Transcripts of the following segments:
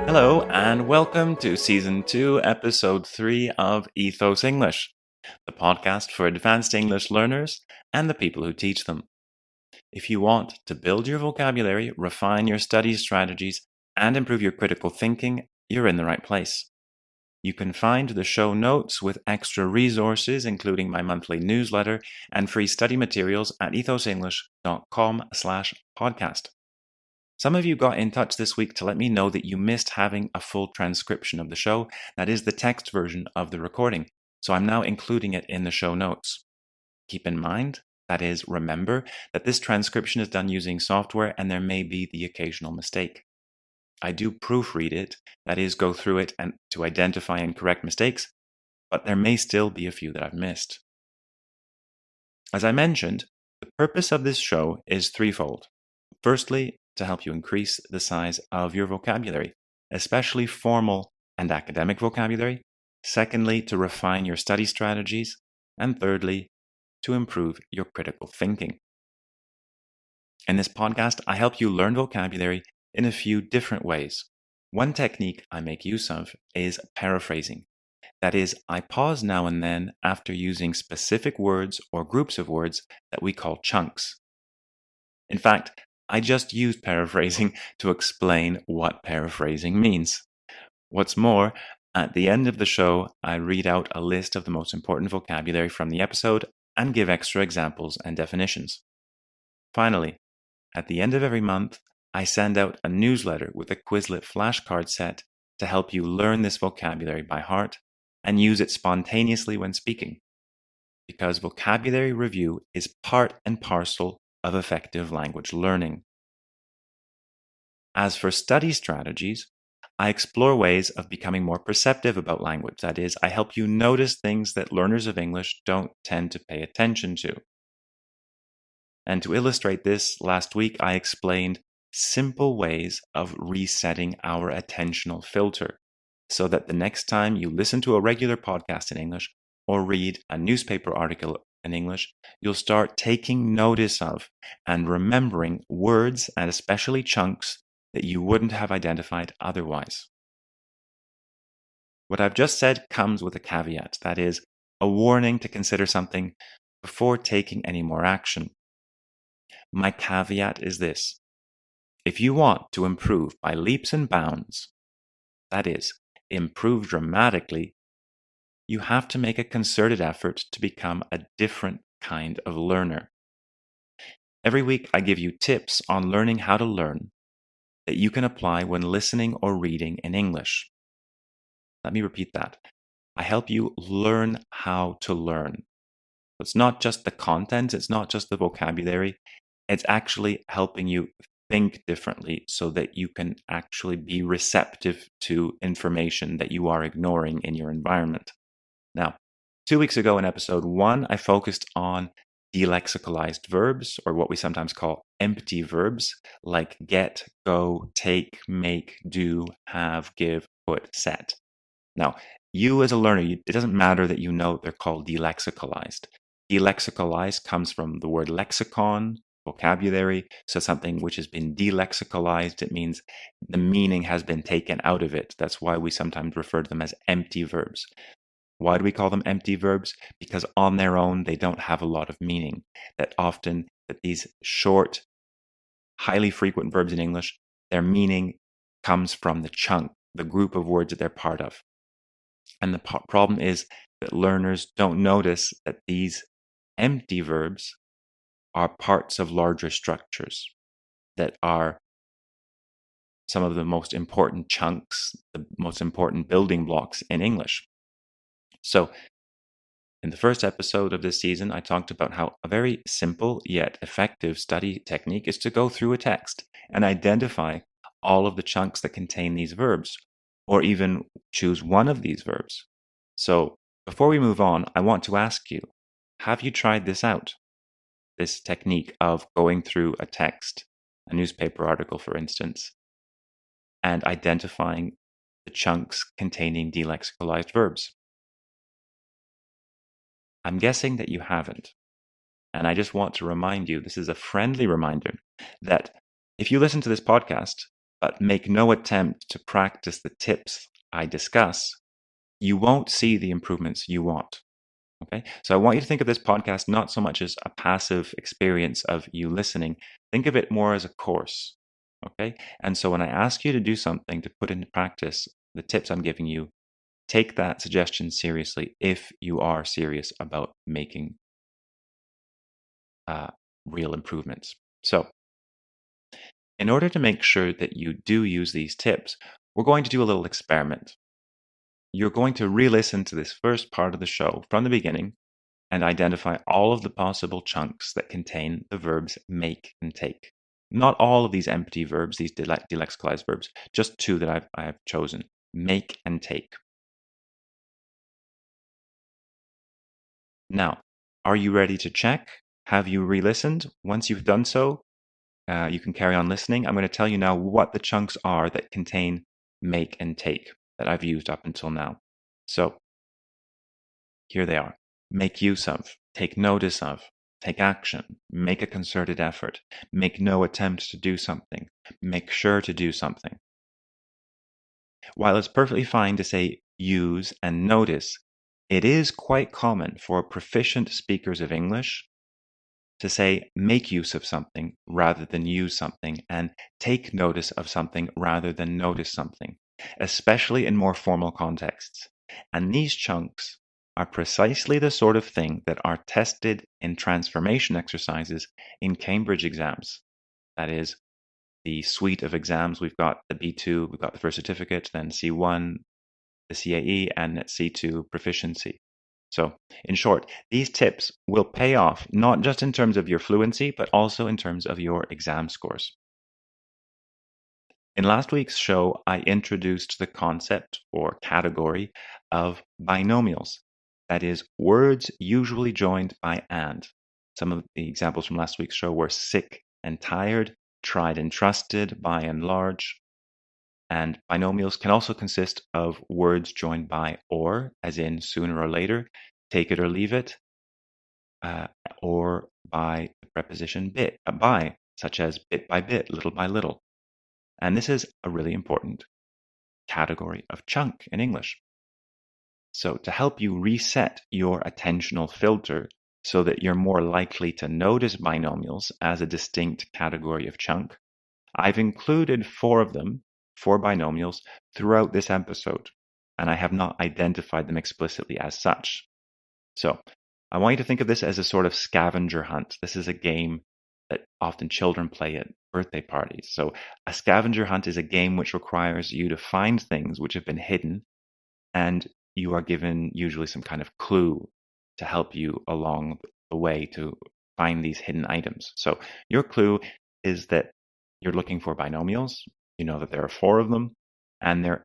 Hello, and welcome to Season 2, Episode 3 of Ethos English, the podcast for advanced English learners and the people who teach them. If you want to build your vocabulary, refine your study strategies, and improve your critical thinking, you're in the right place. You can find the show notes with extra resources, including my monthly newsletter and free study materials at ethosenglish.com/podcast. Some of you got in touch this week to let me know that you missed having a full transcription of the show, that is the text version of the recording, so I'm now including it in the show notes. Keep in mind, that is, remember, that this transcription is done using software and there may be the occasional mistake. I do proofread it, that is, go through it and to identify and correct mistakes, but there may still be a few that I've missed. As I mentioned, the purpose of this show is threefold. Firstly, to help you increase the size of your vocabulary, especially formal and academic vocabulary. Secondly, to refine your study strategies. And thirdly, to improve your critical thinking. In this podcast, I help you learn vocabulary in a few different ways. One technique I make use of is paraphrasing. That is, I pause now and then after using specific words or groups of words that we call chunks. In fact, I just used paraphrasing to explain what paraphrasing means. What's more, at the end of the show, I read out a list of the most important vocabulary from the episode and give extra examples and definitions. Finally, at the end of every month, I send out a newsletter with a Quizlet flashcard set to help you learn this vocabulary by heart and use it spontaneously when speaking. Because vocabulary review is part and parcel of effective language learning. As for study strategies, I explore ways of becoming more perceptive about language. That is, I help you notice things that learners of English don't tend to pay attention to. And to illustrate this, last week I explained simple ways of resetting our attentional filter so that the next time you listen to a regular podcast in English or read a newspaper article in English, you'll start taking notice of and remembering words and especially chunks that you wouldn't have identified otherwise. What I've just said comes with a caveat, that is, a warning to consider something before taking any more action. My caveat is this: if you want to improve by leaps and bounds, that is, improve dramatically, you have to make a concerted effort to become a different kind of learner. Every week, I give you tips on learning how to learn that you can apply when listening or reading in English. Let me repeat that. I help you learn how to learn. It's not just the content, it's not just the vocabulary, it's actually helping you think differently so that you can actually be receptive to information that you are ignoring in your environment. Now, 2 weeks ago in episode 1, I focused on delexicalized verbs, or what we sometimes call empty verbs, like get, go, take, make, do, have, give, put, set. Now, you as a learner, it doesn't matter that you know they're called delexicalized. Delexicalized comes from the word lexicon, vocabulary. So something which has been delexicalized, it means the meaning has been taken out of it. That's why we sometimes refer to them as empty verbs. Why do we call them empty verbs? Because on their own, they don't have a lot of meaning. That these short, highly frequent verbs in English, their meaning comes from the chunk, the group of words that they're part of. And the problem is that learners don't notice that these empty verbs are parts of larger structures that are some of the most important chunks, the most important building blocks in English. So, in the first episode of this season, I talked about how a very simple yet effective study technique is to go through a text and identify all of the chunks that contain these verbs, or even choose one of these verbs. So, before we move on, I want to ask you, have you tried this out? This technique of going through a text, a newspaper article, for instance, and identifying the chunks containing delexicalized verbs. I'm guessing that you haven't. And I just want to remind you, this is a friendly reminder, that if you listen to this podcast, but make no attempt to practice the tips I discuss, you won't see the improvements you want. Okay. So I want you to think of this podcast not so much as a passive experience of you listening, think of it more as a course. Okay. And so when I ask you to do something to put into practice the tips I'm giving you, take that suggestion seriously if you are serious about making uh, real improvements. So, in order to make sure that you do use these tips, we're going to do a little experiment. You're going to re listen to this first part of the show from the beginning and identify all of the possible chunks that contain the verbs make and take. Not all of these empty verbs, these delexicalized verbs, just two that I've chosen, make and take. Now, are you ready to check? Have you re listened? Once you've done so, you can carry on listening. I'm going to tell you now what the chunks are that contain make and take that I've used up until now. So here they are: make use of, take notice of, take action, make a concerted effort, make no attempt to do something, make sure to do something. While it's perfectly fine to say use and notice, it is quite common for proficient speakers of English to say make use of something rather than use something, and take notice of something rather than notice something, especially in more formal contexts. And these chunks are precisely the sort of thing that are tested in transformation exercises in Cambridge exams. That is, the suite of exams. We've got the B2, we've got the first certificate, then C1, the CAE, and C2 proficiency. So, in short, these tips will pay off not just in terms of your fluency, but also in terms of your exam scores. In last week's show, I introduced the concept or category of binomials. That is, words usually joined by and. Some of the examples from last week's show were sick and tired, tried and trusted, by and large. And binomials can also consist of words joined by or, as in sooner or later, take it or leave it, uh, or by the preposition by, such as bit by bit, little by little. And this is a really important category of chunk in English. So, to help you reset your attentional filter so that you're more likely to notice binomials as a distinct category of chunk, I've included 4 of them, 4 binomials, throughout this episode, and I have not identified them explicitly as such. So, I want you to think of this as a sort of scavenger hunt. This is a game that often children play at birthday parties. So, a scavenger hunt is a game which requires you to find things which have been hidden, and you are given usually some kind of clue to help you along the way to find these hidden items. So, your clue is that you're looking for binomials. You know that there are 4 of them, and they're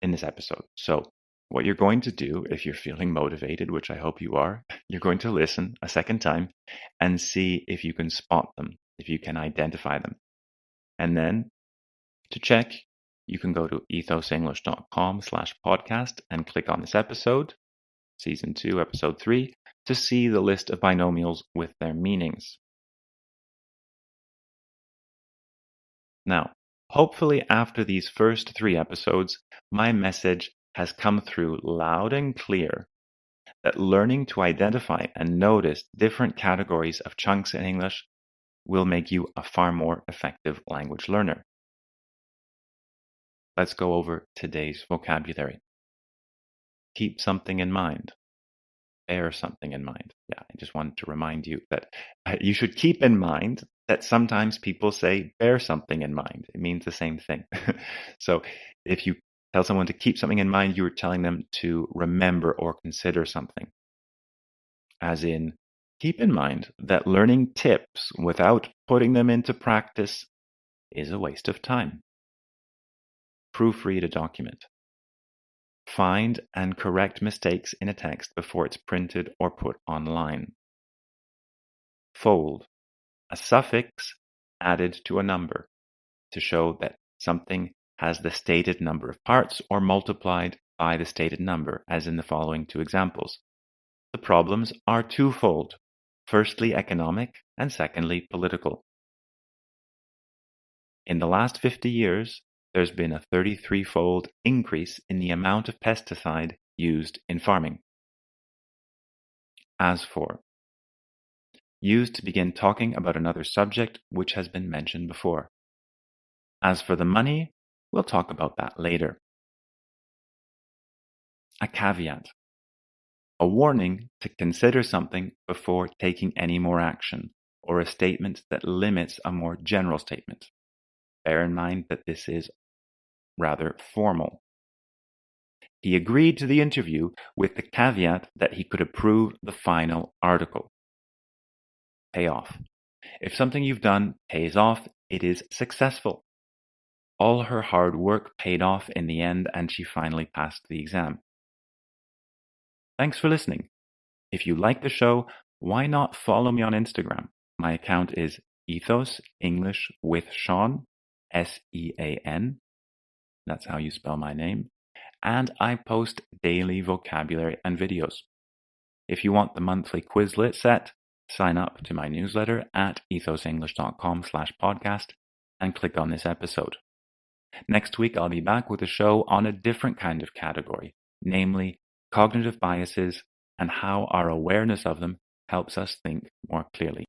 in this episode. So, what you're going to do, if you're feeling motivated, which I hope you are, you're going to listen a second time and see if you can spot them, if you can identify them. And then to check, you can go to ethosenglish.com/podcast and click on this episode, season 2, episode 3, to see the list of binomials with their meanings. Now, hopefully after these first 3 episodes, my message has come through loud and clear that learning to identify and notice different categories of chunks in English will make you a far more effective language learner. Let's go over today's vocabulary. Keep something in mind. Bear something in mind. Yeah, I just wanted to remind you that you should keep in mind that sometimes people say bear something in mind. It means the same thing. So if you tell someone to keep something in mind, you are telling them to remember or consider something. As in, keep in mind that learning tips without putting them into practice is a waste of time. Proofread a document. Find and correct mistakes in a text before it's printed or put online. Fold. A suffix added to a number to show that something has the stated number of parts or multiplied by the stated number, as in the following 2 examples. The problems are twofold. Firstly, economic, and secondly, political. In the last 50 years, there's been a 33-fold increase in the amount of pesticide used in farming. As for. Used to begin talking about another subject which has been mentioned before. As for the money, we'll talk about that later. A caveat. A warning to consider something before taking any more action, or a statement that limits a more general statement. Bear in mind that this is rather formal. He agreed to the interview with the caveat that he could approve the final article. Pay off. If something you've done pays off, it is successful. All her hard work paid off in the end, and she finally passed the exam. Thanks for listening. If you like the show, why not follow me on Instagram? My account is Ethos English with Sean, Sean. That's how you spell my name. And I post daily vocabulary and videos. If you want the monthly Quizlet set, sign up to my newsletter at ethosenglish.com/podcast and click on this episode. Next week, I'll be back with a show on a different kind of category, namely cognitive biases and how our awareness of them helps us think more clearly.